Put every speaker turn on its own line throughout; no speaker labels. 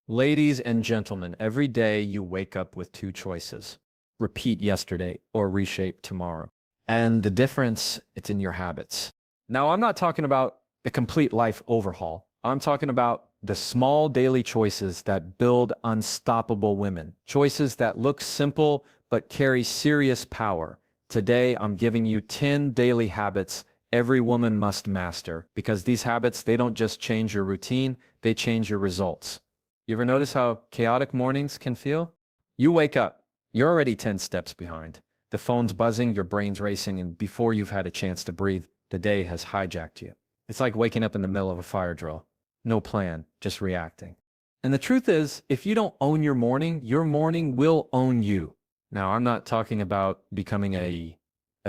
Ladies and gentlemen, every day you wake up with two choices. Repeat yesterday or reshape tomorrow. And the difference, it's in your habits. Now, I'm not talking about a complete life overhaul. I'm talking about the small daily choices that build unstoppable women. Choices that look simple but carry serious power. Today, I'm giving you 10 daily habits every woman must master because these habits, they don't just change your routine, they change your results. You ever notice how chaotic mornings can feel? You wake up, you're already 10 steps behind. The phone's buzzing, your brain's racing, and before you've had a chance to breathe, the day has hijacked you. It's like waking up in the middle of a fire drill. No plan, just reacting. And the truth is, if you don't own your morning will own you. Now, I'm not talking about becoming a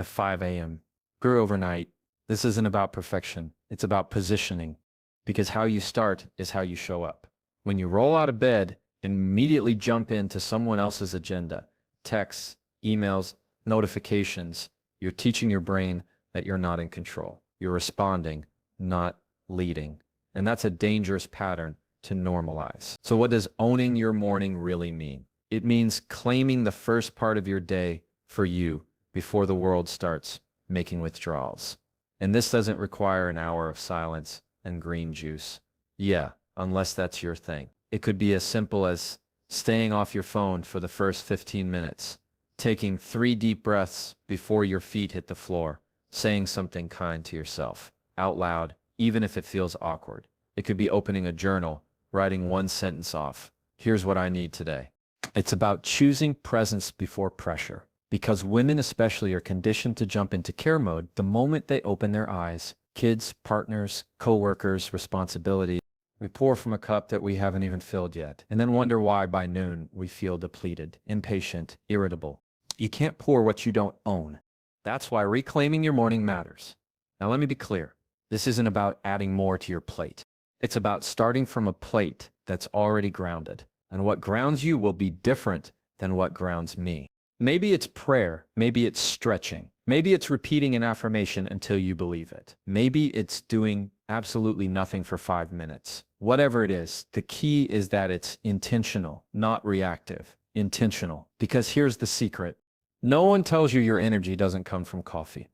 5 a.m. grew overnight. This isn't about perfection. It's about positioning, because how you start is how you show up. When you roll out of bed and immediately jump into someone else's agenda, texts, emails, notifications, you're teaching your brain that you're not in control. You're responding, not leading. And that's a dangerous pattern to normalize. So what does owning your morning really mean? It means claiming the first part of your day for you before the world starts making withdrawals. And this doesn't require an hour of silence and green juice. Yeah, unless that's your thing. It could be as simple as staying off your phone for the first 15 minutes, taking 3 deep breaths before your feet hit the floor, saying something kind to yourself, out loud, even if it feels awkward. It could be opening a journal, writing one sentence off. Here's what I need today. It's about choosing presence before pressure, because women especially are conditioned to jump into care mode the moment they open their eyes. Kids, partners, coworkers, responsibilities. We pour from a cup that we haven't even filled yet, and then wonder why by noon we feel depleted, impatient, irritable. You can't pour what you don't own. That's why reclaiming your morning matters. Now let me be clear. This isn't about adding more to your plate. It's about starting from a plate that's already grounded. And what grounds you will be different than what grounds me. Maybe it's prayer. Maybe it's stretching. Maybe it's repeating an affirmation until you believe it. Maybe it's doing absolutely nothing for 5 minutes. Whatever it is, the key is that it's intentional, not reactive. Intentional. Because here's the secret. No one tells you your energy doesn't come from coffee.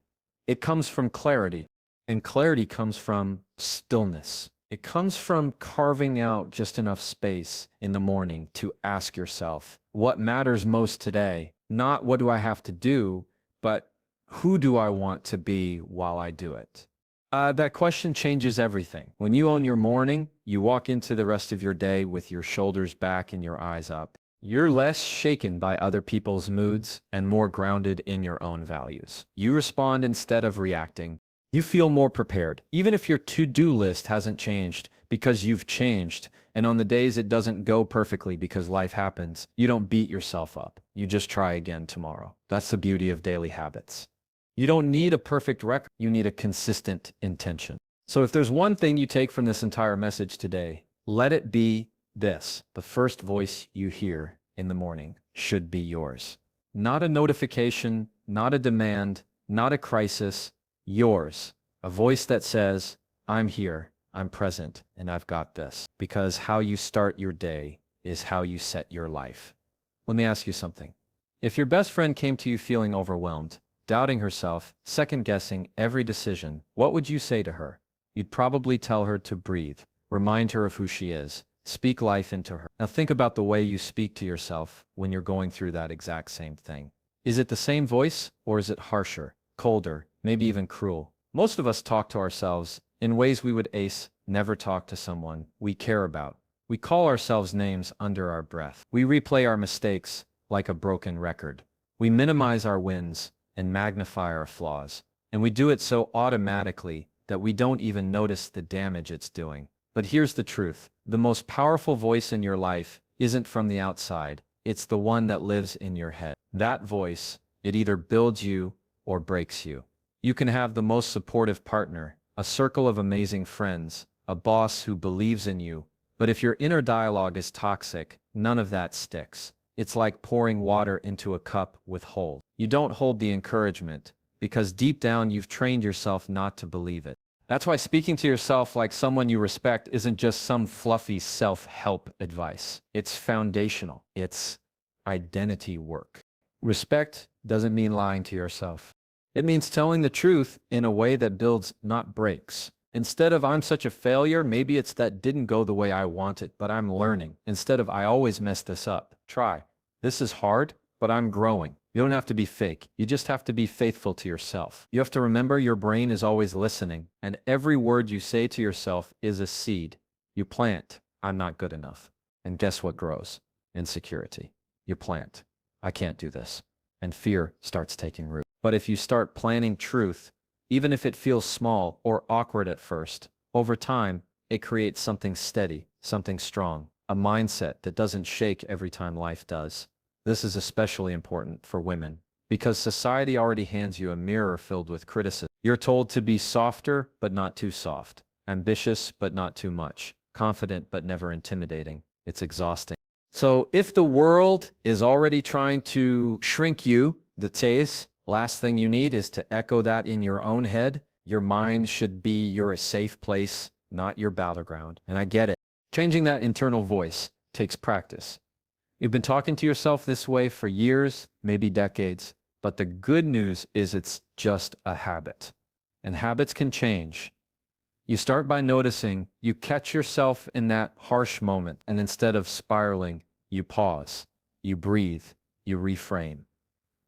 It comes from clarity. And clarity comes from stillness. It comes from carving out just enough space in the morning to ask yourself, what matters most today? Not what do I have to do, but who do I want to be while I do it? That question changes everything. When you own your morning, you walk into the rest of your day with your shoulders back and your eyes up. You're less shaken by other people's moods and more grounded in your own values. You respond instead of reacting. You feel more prepared, even if your to-do list hasn't changed, because you've changed. And on the days it doesn't go perfectly because life happens, you don't beat yourself up. You just try again tomorrow. That's the beauty of daily habits. You don't need a perfect record. You need a consistent intention. So if there's one thing you take from this entire message today, let it be this. The first voice you hear in the morning should be yours. Not a notification, not a demand, not a crisis. Yours, a voice that says, I'm here, I'm present, and I've got this. Because how you start your day is how you set your life. Let me ask you something. If your best friend came to you feeling overwhelmed, doubting herself, second-guessing every decision, what would you say to her? You'd probably tell her to breathe, remind her of who she is, speak life into her. Now think about the way you speak to yourself when you're going through that exact same thing. Is it the same voice, or is it harsher, colder, maybe even cruel? Most of us talk to ourselves in ways we would never talk to someone we care about. We call ourselves names under our breath. We replay our mistakes like a broken record. We minimize our wins and magnify our flaws. And we do it so automatically that we don't even notice the damage it's doing. But here's the truth. The most powerful voice in your life isn't from the outside. It's the one that lives in your head. That voice, it either builds you or breaks you. You can have the most supportive partner, a circle of amazing friends, a boss who believes in you, but if your inner dialogue is toxic, none of that sticks. It's like pouring water into a cup with holes. You don't hold the encouragement, because deep down you've trained yourself not to believe it. That's why speaking to yourself like someone you respect isn't just some fluffy self-help advice. It's foundational. It's identity work. Respect doesn't mean lying to yourself. It means telling the truth in a way that builds, not breaks. Instead of "I'm such a failure," maybe it's "that didn't go the way I wanted, but I'm learning." Instead of "I always mess this up," try "this is hard, but I'm growing." You don't have to be fake. You just have to be faithful to yourself. You have to remember your brain is always listening, and every word you say to yourself is a seed. You plant, "I'm not good enough." And guess what grows? Insecurity. You plant, "I can't do this." And fear starts taking root. But if you start planting truth, even if it feels small or awkward at first, over time, it creates something steady, something strong, a mindset that doesn't shake every time life does. This is especially important for women because society already hands you a mirror filled with criticism. You're told to be softer, but not too soft, ambitious, but not too much, confident, but never intimidating. It's exhausting. So if the world is already trying to shrink you, the last thing you need is to echo that in your own head. Your mind should be your safe place, not your battleground. And I get it. Changing that internal voice takes practice. You've been talking to yourself this way for years, maybe decades, but the good news is it's just a habit. And habits can change. You start by noticing, you catch yourself in that harsh moment, and instead of spiraling, you pause, you breathe, you reframe.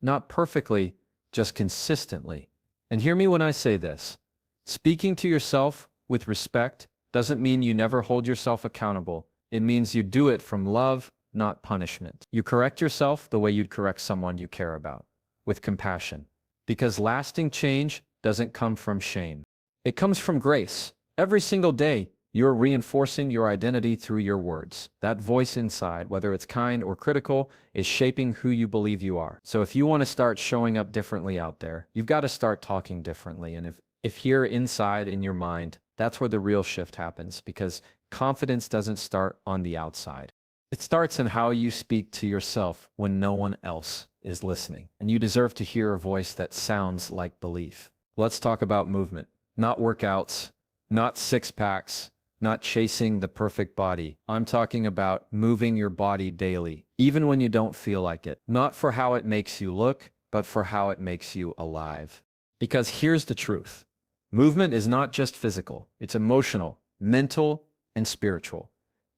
Not perfectly, just consistently. And hear me when I say this. Speaking to yourself with respect doesn't mean you never hold yourself accountable. It means you do it from love, not punishment. You correct yourself the way you'd correct someone you care about, with compassion. Because lasting change doesn't come from shame. It comes from grace. Every single day, you're reinforcing your identity through your words. That voice inside, whether it's kind or critical, is shaping who you believe you are. So if you want to start showing up differently out there, you've got to start talking differently. And if here inside in your mind, that's where the real shift happens, because confidence doesn't start on the outside. It starts in how you speak to yourself when no one else is listening. And you deserve to hear a voice that sounds like belief. Let's talk about movement. Not workouts, not six-packs, not chasing the perfect body. I'm talking about moving your body daily, even when you don't feel like it. Not for how it makes you look, but for how it makes you alive. Because here's the truth. Movement is not just physical. It's emotional, mental, and spiritual.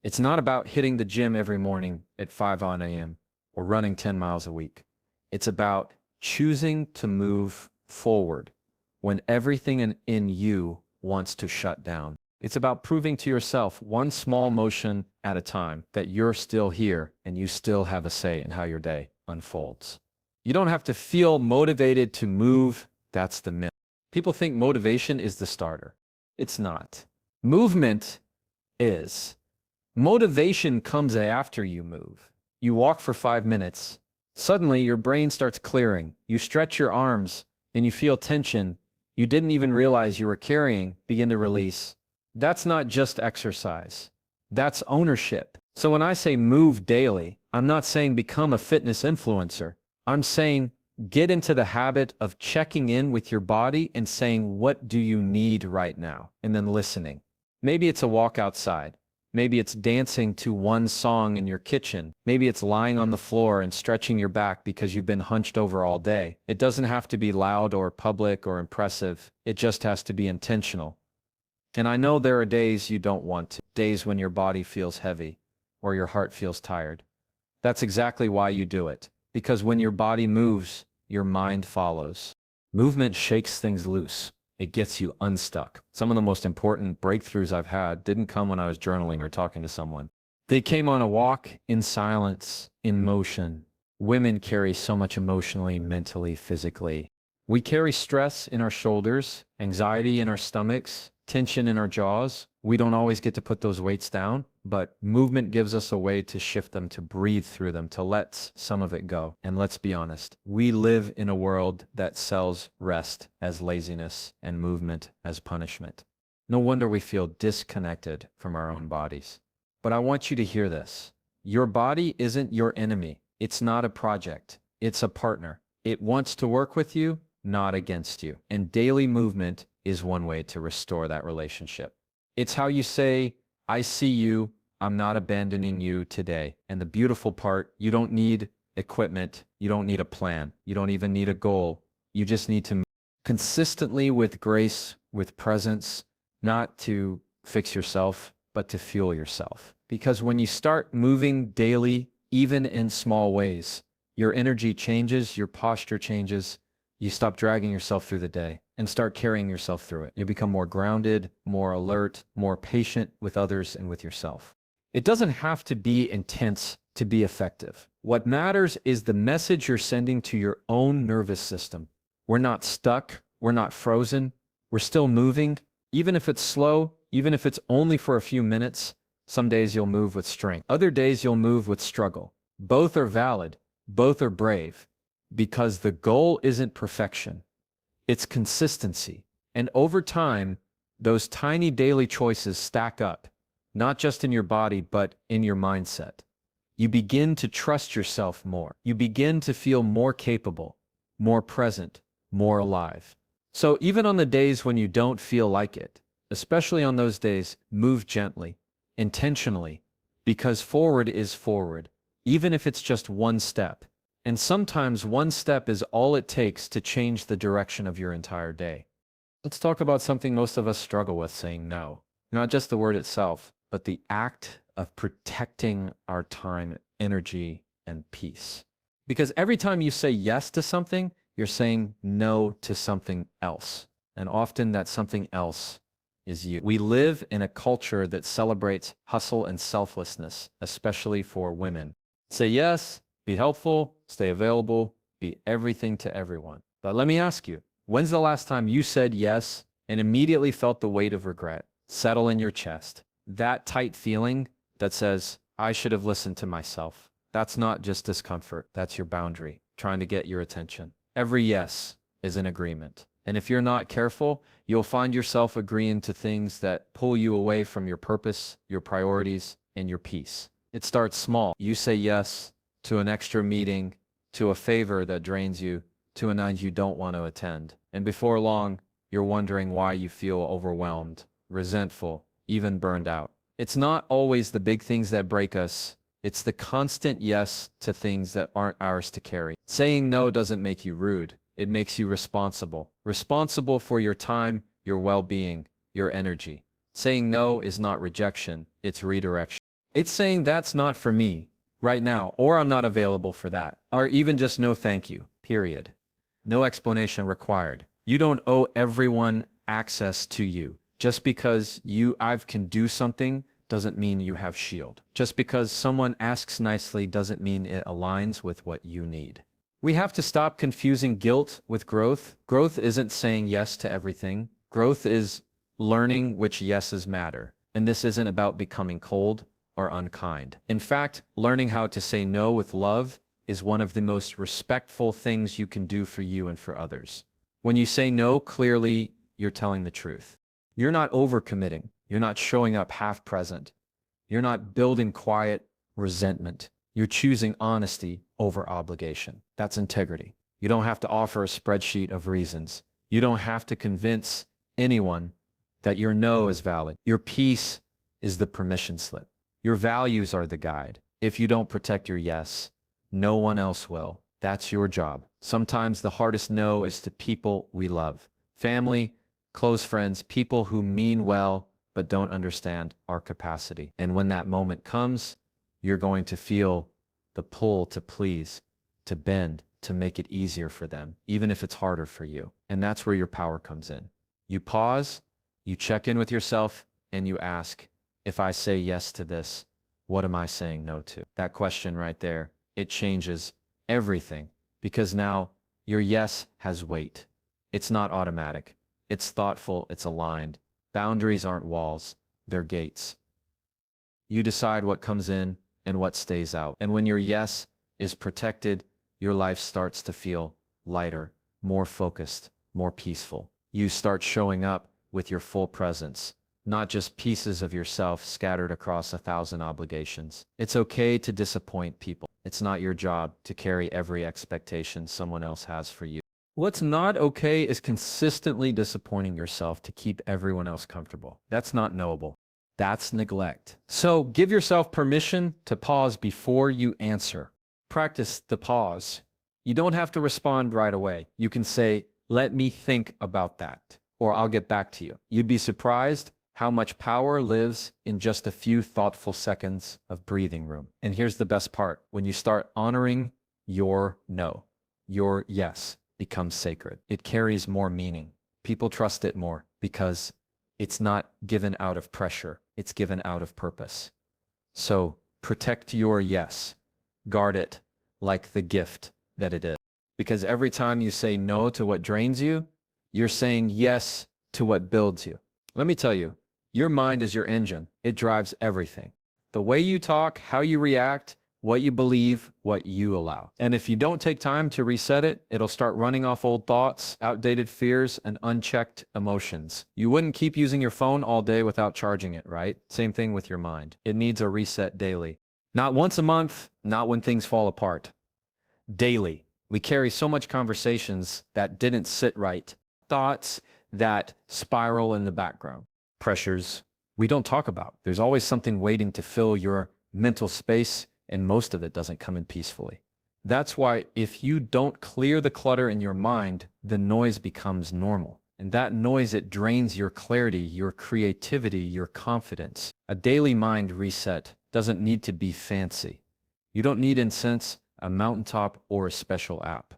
It's not about hitting the gym every morning at 5 a.m. or running 10 miles a week. It's about choosing to move forward when everything in you wants to shut down. It's about proving to yourself one small motion at a time that you're still here and you still have a say in how your day unfolds. You don't have to feel motivated to move. That's the myth. People think motivation is the starter. It's not. Movement is. Motivation comes after you move. You walk for 5 minutes. Suddenly, your brain starts clearing. You stretch your arms and you feel tension you didn't even realize you were carrying begin to release. That's not just exercise. That's ownership. So when I say move daily, I'm not saying become a fitness influencer. I'm saying get into the habit of checking in with your body and saying, what do you need right now? And then listening. Maybe it's a walk outside. Maybe it's dancing to one song in your kitchen. Maybe it's lying on the floor and stretching your back because you've been hunched over all day. It doesn't have to be loud or public or impressive. It just has to be intentional. And I know there are days you don't want to, days when your body feels heavy or your heart feels tired. That's exactly why you do it. Because when your body moves, your mind follows. Movement shakes things loose. It gets you unstuck. Some of the most important breakthroughs I've had didn't come when I was journaling or talking to someone. They came on a walk, in silence, in motion. Women carry so much emotionally, mentally, physically. We carry stress in our shoulders, anxiety in our stomachs, tension in our jaws. We don't always get to put those weights down, but movement gives us a way to shift them, to breathe through them, to let some of it go. And let's be honest, we live in a world that sells rest as laziness and movement as punishment. No wonder we feel disconnected from our own bodies. But I want you to hear this. Your body isn't your enemy. It's not a project. It's a partner. It wants to work with you, not against you. And daily movement is one way to restore that relationship. It's how you say, I see you, I'm not abandoning you today. And the beautiful part, you don't need equipment, you don't need a plan, you don't even need a goal. You just need to move consistently with grace, with presence, not to fix yourself, but to fuel yourself. Because when you start moving daily, even in small ways, your energy changes, your posture changes, you stop dragging yourself through the day and start carrying yourself through it. You become more grounded, more alert, more patient with others and with yourself. It doesn't have to be intense to be effective. What matters is the message you're sending to your own nervous system. We're not stuck. We're not frozen. We're still moving. Even if it's slow, even if it's only for a few minutes, some days you'll move with strength. Other days you'll move with struggle. Both are valid. Both are brave. Because the goal isn't perfection. It's consistency. And over time, those tiny daily choices stack up, not just in your body, but in your mindset. You begin to trust yourself more. You begin to feel more capable, more present, more alive. So even on the days when you don't feel like it, especially on those days, move gently, intentionally, because forward is forward, even if it's just one step. And sometimes one step is all it takes to change the direction of your entire day. Let's talk about something most of us struggle with, saying no. Not just the word itself, but the act of protecting our time, energy, and peace. Because every time you say yes to something, you're saying no to something else. And often that something else is you. We live in a culture that celebrates hustle and selflessness, especially for women. Say yes, be helpful, stay available, be everything to everyone. But let me ask you, when's the last time you said yes and immediately felt the weight of regret settle in your chest? That tight feeling that says, I should have listened to myself. That's not just discomfort, that's your boundary, trying to get your attention. Every yes is an agreement. And if you're not careful, you'll find yourself agreeing to things that pull you away from your purpose, your priorities, and your peace. It starts small. You say yes to an extra meeting, to a favor that drains you, to a night you don't want to attend. And before long, you're wondering why you feel overwhelmed, resentful, even burned out. It's not always the big things that break us. It's the constant yes to things that aren't ours to carry. Saying no doesn't make you rude. It makes you responsible. Responsible for your time, your well-being, your energy. Saying no is not rejection, it's redirection. It's saying that's not for me right now, or I'm not available for that, or even just no thank you, period. No explanation required. You don't owe everyone access to you. Just because I can do something doesn't mean you have shield. Just because someone asks nicely doesn't mean it aligns with what you need. We have to stop confusing guilt with growth. Growth isn't saying yes to everything. Growth is learning which yeses matter. And this isn't about becoming cold or unkind. In fact, learning how to say no with love is one of the most respectful things you can do for you and for others. When you say no clearly, you're telling the truth. You're not overcommitting. You're not showing up half present. You're not building quiet resentment. You're choosing honesty over obligation. That's integrity. You don't have to offer a spreadsheet of reasons. You don't have to convince anyone that your no is valid. Your peace is the permission slip. Your values are the guide. If you don't protect your yes, no one else will. That's your job. Sometimes the hardest no is to people we love. Family, close friends, people who mean well but don't understand our capacity. And when that moment comes, you're going to feel the pull to please, to bend, to make it easier for them, even if it's harder for you. And that's where your power comes in. You pause, you check in with yourself, and you ask, if I say yes to this, what am I saying no to? That question right there, it changes everything, because now your yes has weight. It's not automatic. It's thoughtful, it's aligned. Boundaries aren't walls, they're gates. You decide what comes in and what stays out. And when your yes is protected, your life starts to feel lighter, more focused, more peaceful. You start showing up with your full presence, not just pieces of yourself scattered across 1,000 obligations. It's okay to disappoint people. It's not your job to carry every expectation someone else has for you. What's not okay is consistently disappointing yourself to keep everyone else comfortable. That's not knowable. That's neglect. So give yourself permission to pause before you answer. Practice the pause. You don't have to respond right away. You can say, let me think about that, or I'll get back to you. You'd be surprised how much power lives in just a few thoughtful seconds of breathing room. And here's the best part. When you start honoring your no, your yes becomes sacred. It carries more meaning. People trust it more because it's not given out of pressure. It's given out of purpose. So protect your yes. Guard it like the gift that it is. Because every time you say no to what drains you, you're saying yes to what builds you. Let me tell you, your mind is your engine. It drives everything. The way you talk, how you react, what you believe, what you allow. And if you don't take time to reset it, it'll start running off old thoughts, outdated fears, and unchecked emotions. You wouldn't keep using your phone all day without charging it, right? Same thing with your mind. It needs a reset daily. Not once a month, not when things fall apart. Daily. We carry so much conversations that didn't sit right. Thoughts that spiral in the background. Pressures we don't talk about. There's always something waiting to fill your mental space, and most of it doesn't come in peacefully. That's why if you don't clear the clutter in your mind, the noise becomes normal. And that noise, it drains your clarity, your creativity, your confidence. A daily mind reset doesn't need to be fancy. You don't need incense, a mountaintop, or a special app.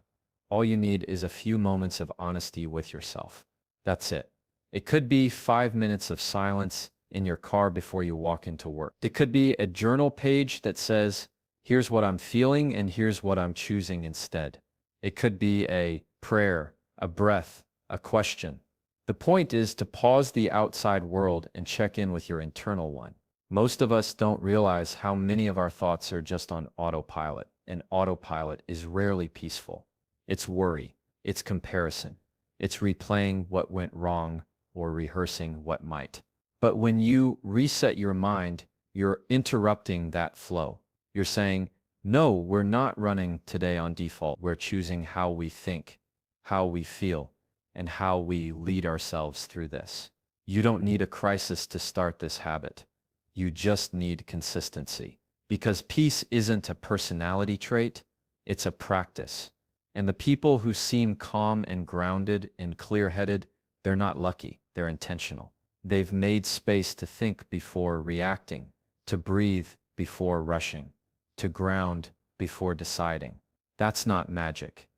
All you need is a few moments of honesty with yourself. That's it. It could be 5 minutes of silence in your car before you walk into work. It could be a journal page that says, here's what I'm feeling and here's what I'm choosing instead. It could be a prayer, a breath, a question. The point is to pause the outside world and check in with your internal one. Most of us don't realize how many of our thoughts are just on autopilot, and autopilot is rarely peaceful. It's worry, it's comparison, it's replaying what went wrong or rehearsing what might. But when you reset your mind, you're interrupting that flow. You're saying, no, we're not running today on default. We're choosing how we think, how we feel, and how we lead ourselves through this. You don't need a crisis to start this habit. You just need consistency. Because peace isn't a personality trait, it's a practice. And the people who seem calm and grounded and clear-headed, they're not lucky, they're intentional. They've made space to think before reacting, to breathe before rushing, to ground before deciding. That's not magic.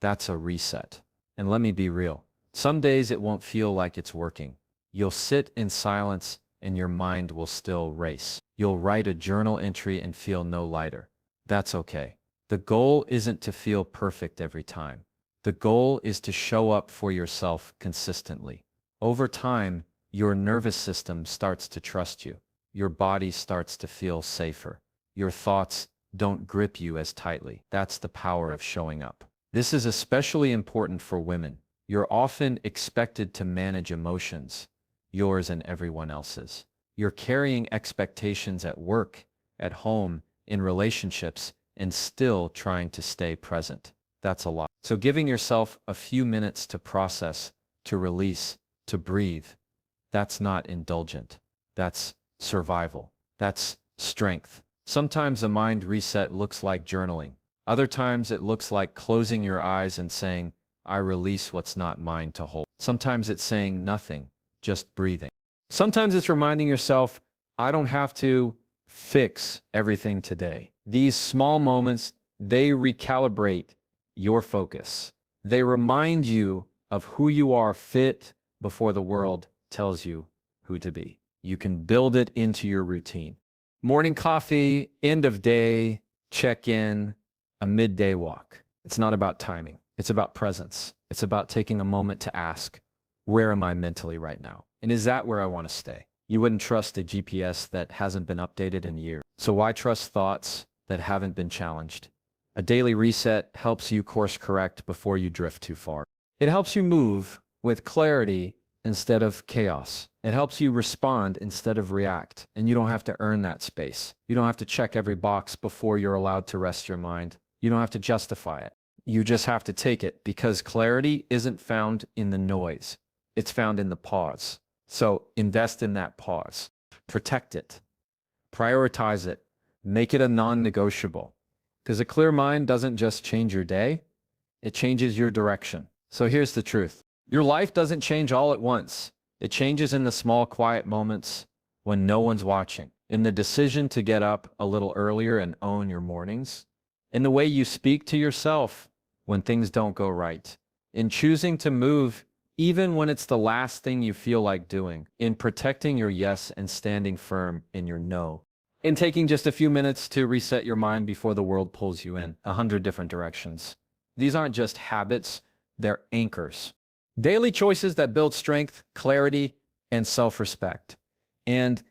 That's a reset. And let me be real. Some days it won't feel like it's working. You'll sit in silence and your mind will still race. You'll write a journal entry and feel no lighter. That's okay. The goal isn't to feel perfect every time. The goal is to show up for yourself consistently. Over time, your nervous system starts to trust you. Your body starts to feel safer. Your thoughts don't grip you as tightly. That's the power of showing up. This is especially important for women. You're often expected to manage emotions, yours and everyone else's. You're carrying expectations at work, at home, in relationships, and still trying to stay present. That's a lot. So giving yourself a few minutes to process, to release, to breathe, that's not indulgent. That's survival. That's strength. Sometimes a mind reset looks like journaling. Other times it looks like closing your eyes and saying, I release what's not mine to hold. Sometimes it's saying nothing, just breathing. Sometimes it's reminding yourself, I don't have to fix everything today. These small moments, they recalibrate your focus. They remind you of who you are fit before the world tells you who to be. You can build it into your routine. Morning coffee, end of day, check-in, a midday walk. It's not about timing. It's about presence. It's about taking a moment to ask, where am I mentally right now? And is that where I want to stay? You wouldn't trust a GPS that hasn't been updated in years. So why trust thoughts that haven't been challenged? A daily reset helps you course correct before you drift too far. It helps you move with clarity instead of chaos. It helps you respond instead of react. And you don't have to earn that space. You don't have to check every box before you're allowed to rest your mind. You don't have to justify it. You just have to take it because clarity isn't found in the noise. It's found in the pause. So invest in that pause. Protect it. Prioritize it. Make it a non-negotiable. Because a clear mind doesn't just change your day, it changes your direction. So here's the truth. Your life doesn't change all at once. It changes in the small, quiet moments when no one's watching. In the decision to get up a little earlier and own your mornings. In the way you speak to yourself when things don't go right. In choosing to move even when it's the last thing you feel like doing. In protecting your yes and standing firm in your no. In taking just a few minutes to reset your mind before the world pulls you in 100 different directions. These aren't just habits, they're anchors. Daily choices that build strength, clarity, and self-respect. And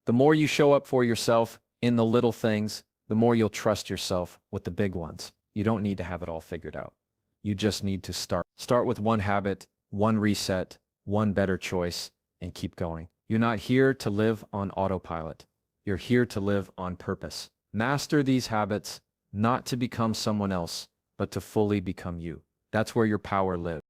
the more you show up for yourself in the little things, the more you'll trust yourself with the big ones. You don't need to have it all figured out. You just need to start. Start with one habit, one reset, one better choice, and keep going. You're not here to live on autopilot. You're here to live on purpose. Master these habits, not to become someone else, but to fully become you. That's where your power lives.